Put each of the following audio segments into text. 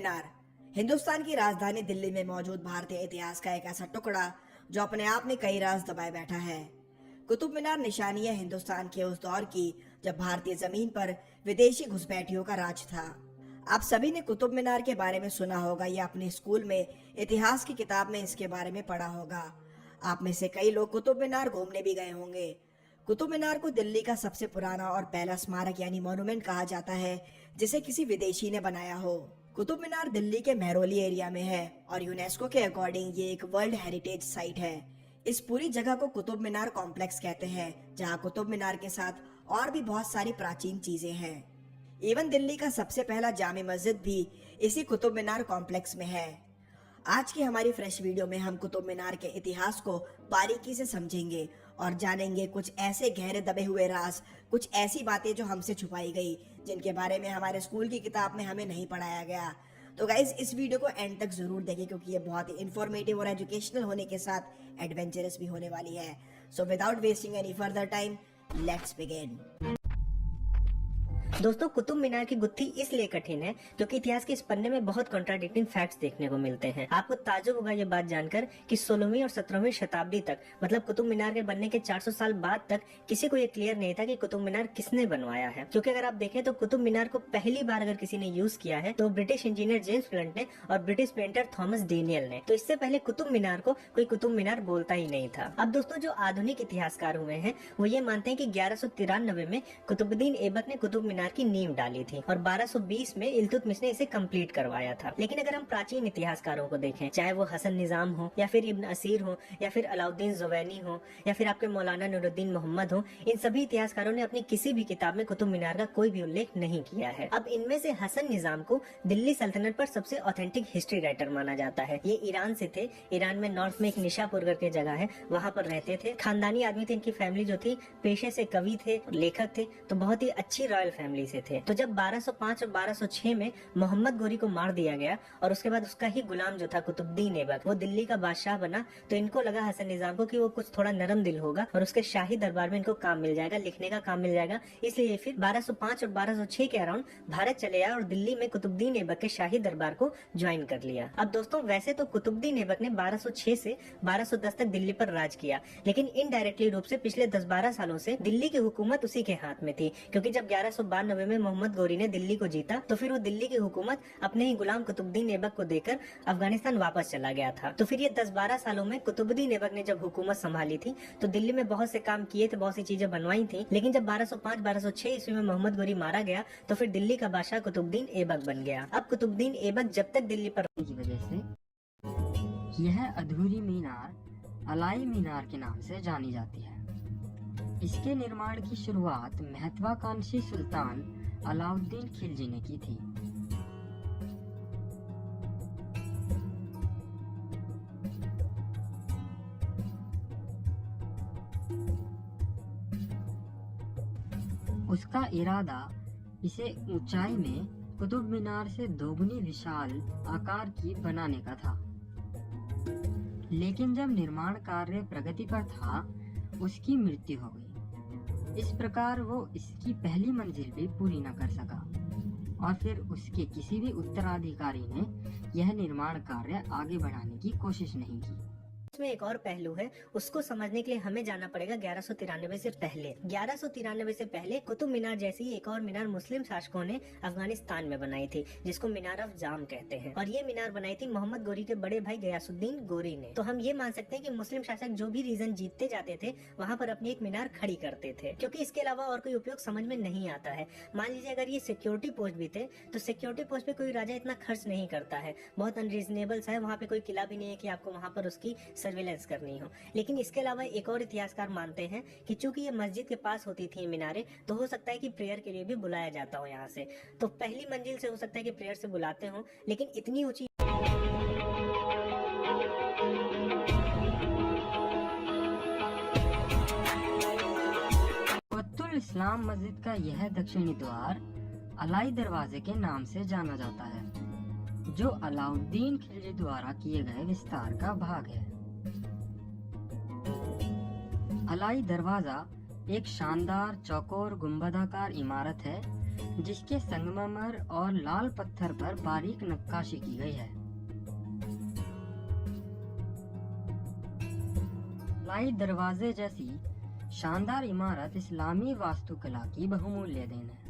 मीनार हिंदुस्तान की राजधानी दिल्ली में मौजूद भारतीय इतिहास का एक ऐसा टुकड़ा जो अपने आप में कई राज दबाए बैठा है। कुतुब मीनार निशानी है हिंदुस्तान के उस दौर की जब भारतीय जमीन पर विदेशी घुसपैठियों का राज था। आप सभी ने कुतुब मीनार के बारे में सुना होगा या अपने स्कूल में इतिहास की किताब में इसके बारे में पढ़ा होगा। आप में से कई लोग कुतुब मीनार घूमने भी गए होंगे। कुतुब मीनार को दिल्ली का सबसे पुराना और पहला स्मारक यानी मॉन्यूमेंट कहा जाता है, जिसे किसी विदेशी ने बनाया हो। कुतुब मीनार दिल्ली के मेहरौली एरिया में है और यूनेस्को के अकॉर्डिंग ये एक वर्ल्ड हेरिटेज साइट है। इस पूरी जगह को कुतुब मीनार कॉम्प्लेक्स कहते हैं, जहाँ कुतुब मीनार के साथ और भी बहुत सारी प्राचीन चीजें हैं। इवन दिल्ली का सबसे पहला जामे मस्जिद भी इसी कुतुब मीनार कॉम्प्लेक्स में है। आज की हमारी फ्रेश वीडियो में हम कुतुब मीनार के इतिहास को बारीकी से समझेंगे और जानेंगे कुछ ऐसे गहरे दबे हुए राज, कुछ ऐसी बातें जो हमसे छुपाई गई, जिनके बारे में हमारे स्कूल की किताब में हमें नहीं पढ़ाया गया। तो गाइज इस वीडियो को एंड तक जरूर देखें, क्योंकि ये बहुत ही इंफॉर्मेटिव और एजुकेशनल होने के साथ एडवेंचरस भी होने वाली है। So without wasting any further time, let's begin. दोस्तों, कुतुब मीनार की गुत्थी इसलिए कठिन है क्योंकि इतिहास के इस पन्ने में बहुत कॉन्ट्राडिक्टिंग फैक्ट्स देखने को मिलते हैं। आपको ताज्जुब होगा ये बात जानकर कि 16वीं और 17वीं शताब्दी तक, मतलब कुतुब मीनार के बनने के 400 साल बाद तक, किसी को ये क्लियर नहीं था कि कुतुब मीनार किसने बनवाया है। क्योंकि अगर आप देखें तो कुतुब मीनार को पहली बार अगर किसी ने यूज किया है तो ब्रिटिश इंजीनियर जेम्स ब्लंट ने और ब्रिटिश पेंटर थॉमस डेनियल ने। तो इससे पहले कुतुब मीनार को कोई कुतुब मीनार बोलता ही नहीं था। अब दोस्तों, जो आधुनिक इतिहासकार हुए हैं वो ये मानते हैं कि 1193 में कुतुबुद्दीन ऐबक ने कुतुब मीनार की नींव डाली थी और 1220 में इल्तुतमिश ने इसे कंप्लीट करवाया था। लेकिन अगर हम प्राचीन इतिहासकारों को देखें, चाहे वो हसन निजाम हो या फिर इब्न असीर हो या फिर अलाउद्दीन जुवैनी हो या फिर आपके मौलाना नूरुद्दीन मोहम्मद हो, इन सभी इतिहासकारों ने अपनी किसी भी किताब में कुतुब मीनार का कोई भी उल्लेख नहीं किया है। अब इनमें से हसन निजाम को दिल्ली सल्तनत पर सबसे ऑथेंटिक हिस्ट्री राइटर माना जाता है। ये ईरान से थे। ईरान में नॉर्थ में एक निशापुर करके जगह है, वहाँ पर रहते थे। खानदानी आदमी थे। इनकी फैमिली जो थी पेशे से कवि थे, लेखक थे, तो बहुत ही अच्छी रॉयल फैमिली से थे। तो जब 1205 और 1206 में मोहम्मद गोरी को मार दिया गया और उसके बाद उसका ही गुलाम जो था कुतुबुद्दीन ऐबक, वो दिल्ली का बादशाह बना, तो इनको लगा हसन निजाम को कि वो कुछ थोड़ा नरम दिल होगा और उसके शाही दरबार में इनको काम मिल जाएगा, लिखने का काम मिल जाएगा। इसलिए फिर 1205 और 1206 के अराउंड भारत चले आया और दिल्ली में कुतुबुद्दीन ऐबक के शाही दरबार को ज्वाइन कर लिया। अब दोस्तों, वैसे तो कुतुबुद्दीन ऐबक ने 1206 से 1210 तक दिल्ली पर राज किया, लेकिन इनडायरेक्टली रूप से पिछले 10-12 सालों से दिल्ली की हुकूमत उसी के हाथ में थी। क्योंकि जब 1192 में मोहम्मद गोरी ने दिल्ली को जीता तो फिर वो दिल्ली की हुकूमत अपने ही गुलाम कुतुबुद्दीन ऐबक को देकर अफगानिस्तान वापस चला गया था। तो फिर ये 10-12 सालों में कुतुबुद्दीन ऐबक ने जब हुकूमत संभाली थी तो दिल्ली में बहुत से काम किए थे, बहुत सी चीजें बनवाई थी। लेकिन जब 1205-1206 ईस्वी में मोहम्मद गोरी मारा गया तो फिर दिल्ली का बादशाह कुतुबुद्दीन ऐबक बन गया। अब कुतुबुद्दीन ऐबक जब तक दिल्ली पर की वजह से यह अधूरी मीनार अलाई मीनार के नाम से जानी जाती है। इसके निर्माण की शुरुआत महत्वाकांक्षी सुल्तान अलाउद्दीन खिलजी ने की थी। उसका इरादा इसे ऊंचाई में कुतुब मीनार से दोगुनी विशाल आकार की बनाने का था। लेकिन जब निर्माण कार्य प्रगति पर था, उसकी मृत्यु हो गई। इस प्रकार वो इसकी पहली मंजिल भी पूरी न कर सका और फिर उसके किसी भी उत्तराधिकारी ने यह निर्माण कार्य आगे बढ़ाने की कोशिश नहीं की। इसमें एक और पहलू है, उसको समझने के लिए हमें जाना पड़ेगा 1193 से पहले। 1193 से पहले कुतुब मीनार जैसी एक और मीनार मुस्लिम शासकों ने अफगानिस्तान में बनाई थी, जिसको मीनार ऑफ जाम कहते हैं। और ये मीनार बनाई थी मोहम्मद गोरी के बड़े भाई गयासुद्दीन गोरी ने। तो हम ये मान सकते हैं कि मुस्लिम शासक जो भी रीजन जीतते जाते थे वहाँ पर अपनी एक मीनार खड़ी करते थे, क्योंकि इसके अलावा और कोई उपयोग समझ में नहीं आता है। मान लीजिए अगर ये सिक्योरिटी पोस्ट भी थे तो सिक्योरिटी पोस्ट पे कोई राजा इतना खर्च नहीं करता है, बहुत अनरीजनेबल सा है। वहाँ पे कोई किला भी नहीं है कि आपको वहाँ पर उसकी सर्वेलेंस करनी हो। लेकिन इसके अलावा एक और इतिहासकार मानते हैं कि चूंकि ये मस्जिद के पास होती थी मीनारें, तो हो सकता है कि प्रेयर के लिए भी बुलाया जाता हो यहाँ से। तो पहली मंजिल से हो सकता है कि प्रेयर से बुलाते हो, लेकिन इतनी ऊंची कुतुल इस्लाम मस्जिद का यह दक्षिणी द्वार अलाई दरवाजे के नाम से जाना जाता है, जो अलाउद्दीन खिलजी द्वारा किए गए विस्तार का भाग है। अलाई दरवाजा एक शानदार चौकोर गुंबदाकार इमारत है जिसके संगमरमर और लाल पत्थर पर बारीक नक्काशी की गई है। लाई दरवाजे जैसी शानदार इमारत इस्लामी वास्तुकला की बहुमूल्य देन है।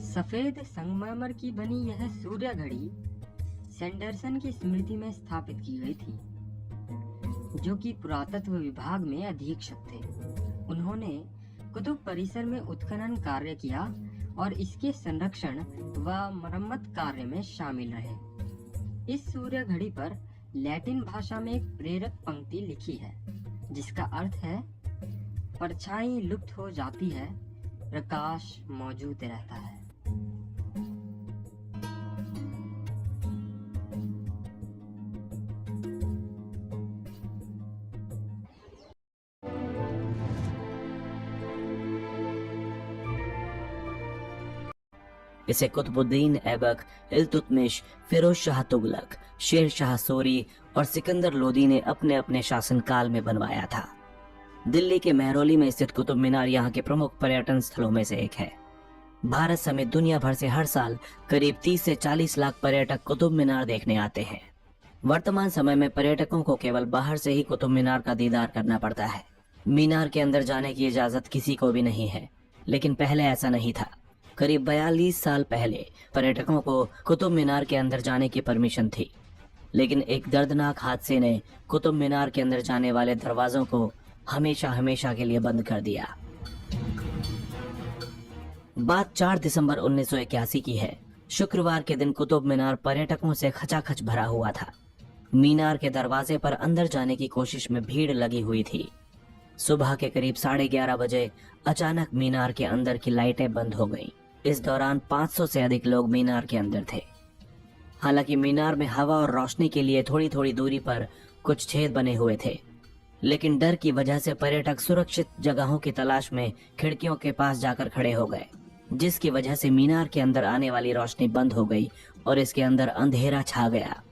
सफेद संगमरमर की बनी यह सूर्य घड़ी सैंडरसन की स्मृति में स्थापित की गई थी, जो कि पुरातत्व विभाग में अधीक्षक थे। उन्होंने कुतुब परिसर में उत्खनन कार्य किया और इसके संरक्षण व मरम्मत कार्य में शामिल रहे। इस सूर्य घड़ी पर लैटिन भाषा में एक प्रेरक पंक्ति लिखी है, जिसका अर्थ है, परछाई लुप्त हो जाती है, प्रकाश मौजूद रहता है। इसे कुतुबुद्दीन ऐबक, इल्तुतमिश, फिरोज शाह तुगलक, शेर शाह सूरी और सिकंदर लोदी ने अपने अपने शासनकाल में बनवाया था। दिल्ली के महरौली में स्थित कुतुब मीनार यहाँ के प्रमुख पर्यटन स्थलों में से एक है। भारत समेत दुनिया भर से हर साल करीब 30 से 40 लाख पर्यटक कुतुब मीनार देखने आते हैं। वर्तमान समय में पर्यटकों को केवल बाहर से ही कुतुब मीनार का दीदार करना पड़ता है। मीनार के अंदर जाने की इजाजत किसी को भी नहीं है, लेकिन पहले ऐसा नहीं था। करीब 42 साल पहले पर्यटकों को कुतुब मीनार के अंदर जाने की परमिशन थी, लेकिन एक दर्दनाक हादसे ने कुतुब मीनार के अंदर जाने वाले दरवाजों को हमेशा हमेशा के लिए बंद कर दिया। बात 4 दिसंबर 1981 की है। शुक्रवार के दिन कुतुब मीनार पर्यटकों से खचाखच भरा हुआ था। मीनार के दरवाजे पर अंदर जाने की कोशिश में भीड़ लगी हुई थी। सुबह के करीब 11:30 बजे अचानक मीनार के अंदर की लाइटें बंद हो गईं। इस दौरान 500 से अधिक लोग मीनार के अंदर थे। हालांकि मीनार में हवा और रोशनी के लिए थोड़ी थोड़ी दूरी पर कुछ छेद बने हुए थे, लेकिन डर की वजह से पर्यटक सुरक्षित जगहों की तलाश में खिड़कियों के पास जाकर खड़े हो गए, जिसकी वजह से मीनार के अंदर आने वाली रोशनी बंद हो गई और इसके अंदर अंधेरा छा गया।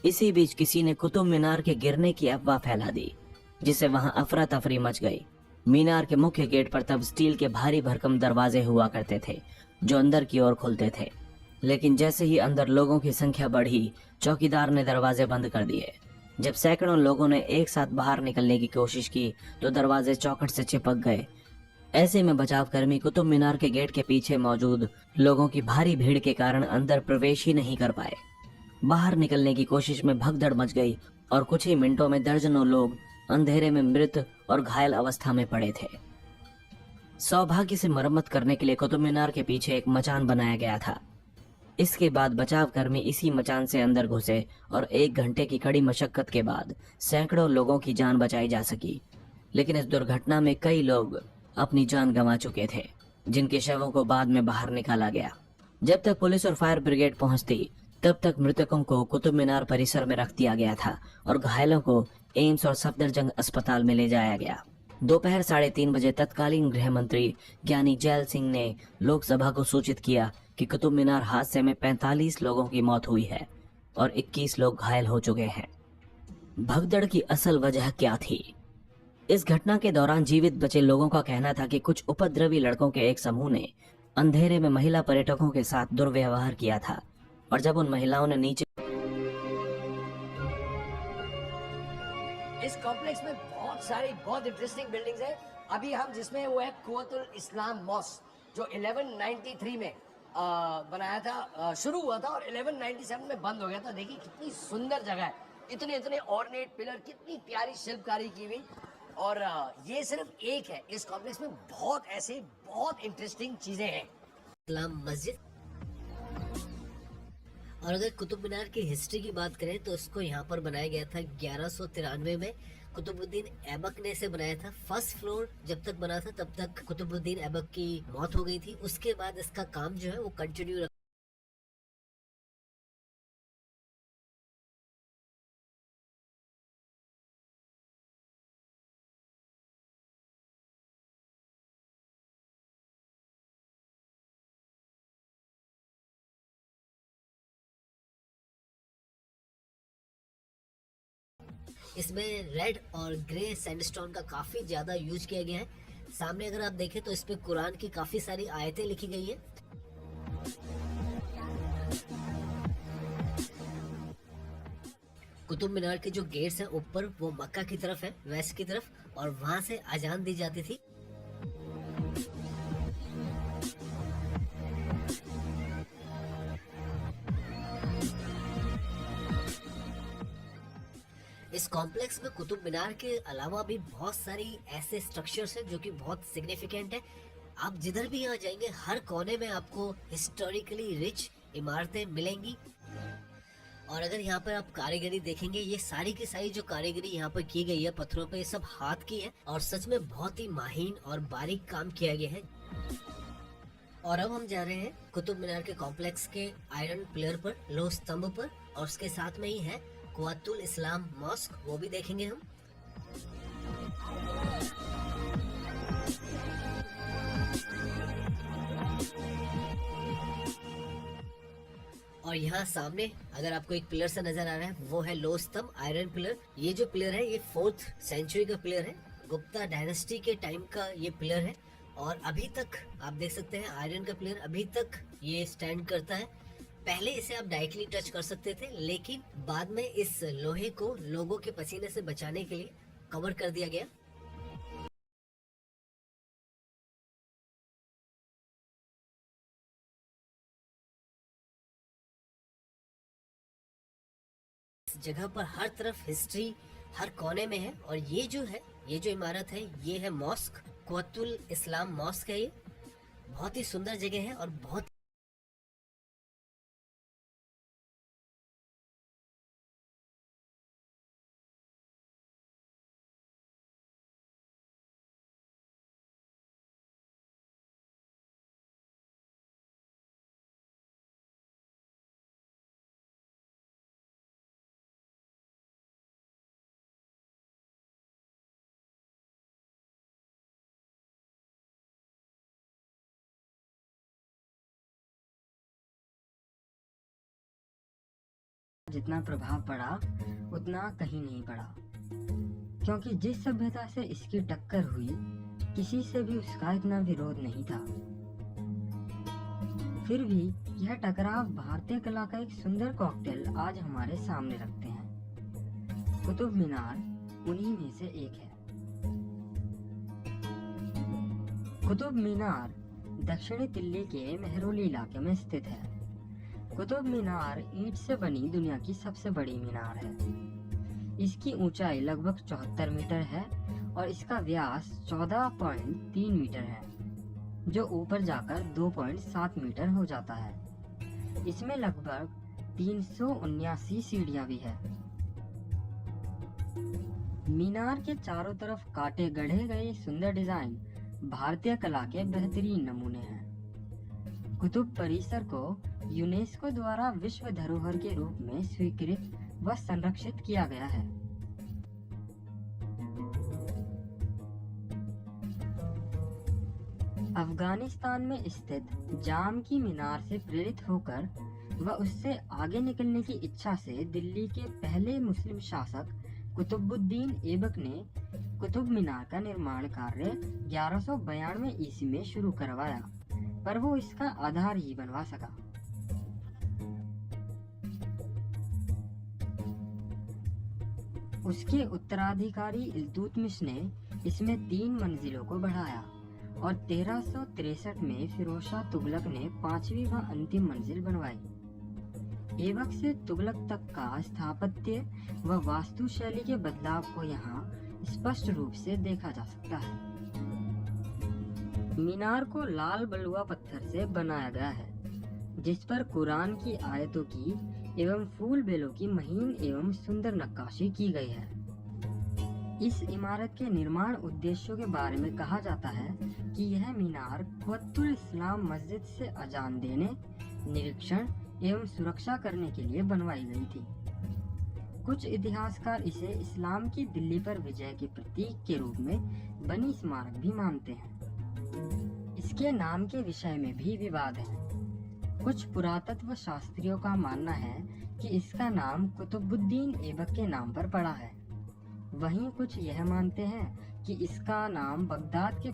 इसी बीच किसी ने कुतुब मीनार के गिरने की अफवाह फैला दी, जिससे वहां अफरा तफरी मच गई। मीनार के मुख्य गेट पर तब स्टील के भारी भरकम दरवाजे हुआ करते थे, जो अंदर की ओर खुलते थे, लेकिन जैसे ही अंदर लोगों की संख्या बढ़ी, चौकीदार ने दरवाजे बंद कर दिए। जब सैकड़ों लोगों ने एक साथ बाहर निकलने की कोशिश की तो दरवाजे चौखट से चिपक गए। ऐसे में बचावकर्मी कुतुब मीनार के गेट के पीछे मौजूद लोगों की भारी भीड़ के कारण अंदर प्रवेश ही नहीं कर पाए। बाहर निकलने की कोशिश में भगदड़ मच गई और कुछ ही मिनटों में दर्जनों लोग अंधेरे में मृत और घायल अवस्था में पड़े थे। सौभाग्य से मरम्मत करने के लिए कुतुब मीनार के पीछे एक मचान बनाया गया था। इसके बाद बचावकर्मी इसी मचान से अंदर घुसे और 1 घंटे की कड़ी मशक्कत के बाद सैकड़ों लोगों की जान बचाई जा सकी। लेकिन इस दुर्घटना में कई लोग अपनी जान गंवा चुके थे, जिनके शवों को बाद में बाहर निकाला गया। जब तक पुलिस और फायर ब्रिगेड पहुंचती, तब तक मृतकों को कुतुब मीनार परिसर में रख दिया गया था और घायलों को एम्स और सफदरजंग अस्पताल में ले जाया गया। दोपहर 3:30 बजे तत्कालीन गृह मंत्री ज्ञानी जैल सिंह ने लोकसभा को सूचित किया कि कुतुब मीनार हादसे में 45 लोगों की मौत हुई है और 21 लोग घायल हो चुके हैं। भगदड़ की असल वजह क्या थी? इस घटना के दौरान जीवित बचे लोगों का कहना था कि कुछ उपद्रवी लड़कों के एक समूह ने अंधेरे में महिला पर्यटकों के साथ दुर्व्यवहार किया था और जब उन महिलाओं ने नीचे इस कॉम्प्लेक्स में बहुत इंटरेस्टिंग बिल्डिंग्स है। अभी हम जिसमें वो है कुव्वतुल इस्लाम मॉस्क, जो 1193 में बनाया था, शुरू हुआ था और 1197 में बंद हो गया था। देखिए कितनी सुंदर जगह है, इतने इतने ऑर्नेट पिलर, कितनी प्यारी शिल्पकारी की हुई। और ये सिर्फ एक है, इस कॉम्प्लेक्स में बहुत ऐसे बहुत इंटरेस्टिंग चीजें हैं। इस्लाम मस्जिद। और अगर कुतुब मीनार की हिस्ट्री की बात करें तो इसको यहाँ पर बनाया गया था 1193 में। कुतुबुद्दीन ऐबक ने इसे बनाया था। फर्स्ट फ्लोर जब तक बना था तब तक कुतुबुद्दीन ऐबक की मौत हो गई थी। उसके बाद इसका काम जो है वो कंटिन्यू इसमें रेड और ग्रे सैंडस्टोन का काफी ज्यादा यूज किया गया है। सामने अगर आप देखें तो इस पे कुरान की काफी सारी आयतें लिखी गई हैं। कुतुब मीनार के जो गेट्स हैं ऊपर वो मक्का की तरफ है, वेस्ट की तरफ, और वहां से अजान दी जाती थी। इस कॉम्प्लेक्स में कुतुब मीनार के अलावा भी बहुत सारी ऐसे स्ट्रक्चर्स हैं जो कि बहुत सिग्निफिकेंट है। आप जिधर भी यहाँ जाएंगे हर कोने में आपको हिस्टोरिकली रिच इमारतें मिलेंगी। और अगर यहाँ पर आप कारीगरी देखेंगे, ये सारी की सारी जो कारीगरी यहाँ पर की गई है पत्थरों पे, ये सब हाथ की है और सच में बहुत ही माहिन और बारीक काम किया गया है। और अब हम जा रहे हैं कुतुब मीनार के कॉम्प्लेक्स के आयरन पिलर पर, लोह स्तंभ पर, और उसके साथ में ही है कुव्वतुल इस्लाम मॉस्क, वो भी देखेंगे हम। और यहाँ सामने अगर आपको एक पिलर सा नजर आ रहा है वो है लोह स्तंभ, आयरन पिलर। ये जो पिलर है ये 4th सेंचुरी का पिलर है, गुप्ता डायनेस्टी के टाइम का ये पिलर है। और अभी तक आप देख सकते हैं आयरन का पिलर अभी तक ये स्टैंड करता है। पहले इसे आप डायरेक्टली टच कर सकते थे, लेकिन बाद में इस लोहे को लोगों के पसीने से बचाने के लिए कवर कर दिया गया। इस जगह पर हर तरफ हिस्ट्री हर कोने में है। और ये जो इमारत है ये है मॉस्क, कुव्वतुल इस्लाम मॉस्क है। ये बहुत ही सुंदर जगह है और बहुत जितना प्रभाव पड़ा उतना कहीं नहीं पड़ा, क्योंकि जिस सभ्यता से इसकी टक्कर हुई किसी से भी उसका इतना विरोध नहीं था। फिर भी यह टकराव भारतीय कला का एक सुंदर कॉकटेल आज हमारे सामने रखते हैं। कुतुब मीनार उन्हीं में से एक है। कुतुब मीनार दक्षिणी दिल्ली के मेहरौली इलाके में स्थित है। कुतुब मीनार ईंट से बनी दुनिया की सबसे बड़ी मीनार है। इसकी ऊंचाई लगभग 74 मीटर है और इसका व्यास 14.3 मीटर है, जो ऊपर जाकर 2.7 मीटर हो जाता है। इसमें लगभग 379 सीढ़ियां भी है। मीनार के चारों तरफ काटे गढ़े गए सुंदर डिजाइन भारतीय कला के बेहतरीन नमूने हैं। कुतुब परिसर को यूनेस्को द्वारा विश्व धरोहर के रूप में स्वीकृत व संरक्षित किया गया है। अफगानिस्तान में स्थित जाम की मीनार से प्रेरित होकर व उससे आगे निकलने की इच्छा से दिल्ली के पहले मुस्लिम शासक कुतुबुद्दीन ऐबक ने कुतुब मीनार का निर्माण कार्य 1192 ईस्वी में शुरू करवाया, पर वो इसका आधार ही बनवा सका। उसके उत्तराधिकारी इल्तुतमिश ने इसमें 3 मंजिलों को बढ़ाया और 1363 में फिरोज शाह तुगलक ने 5वीं व अंतिम मंजिल बनवाई। ऐबक से तुगलक तक का स्थापत्य व वास्तुशैली के बदलाव को यहाँ स्पष्ट रूप से देखा जा सकता है। मीनार को लाल बलुआ पत्थर से बनाया गया है, जिस पर कुरान की आयतों की एवं फूल बेलों की महीन एवं सुंदर नक्काशी की गई है। इस इमारत के निर्माण उद्देश्यों के बारे में कहा जाता है कि यह मीनार कुव्वतुल इस्लाम मस्जिद से अजान देने, निरीक्षण एवं सुरक्षा करने के लिए बनवाई गई थी। कुछ इतिहासकार इसे इस्लाम की दिल्ली पर विजय के प्रतीक के रूप में बनी स्मारक भी मानते हैं। इसके नाम के विषय में भी विवाद है। कुछ पुरातत्व शास्त्रियों का मानना है कि इसका नाम कुतुबुद्दीन ऐबक के नाम पर पड़ा है, वहीं कुछ यह मानते हैं कि इसका नाम बगदाद के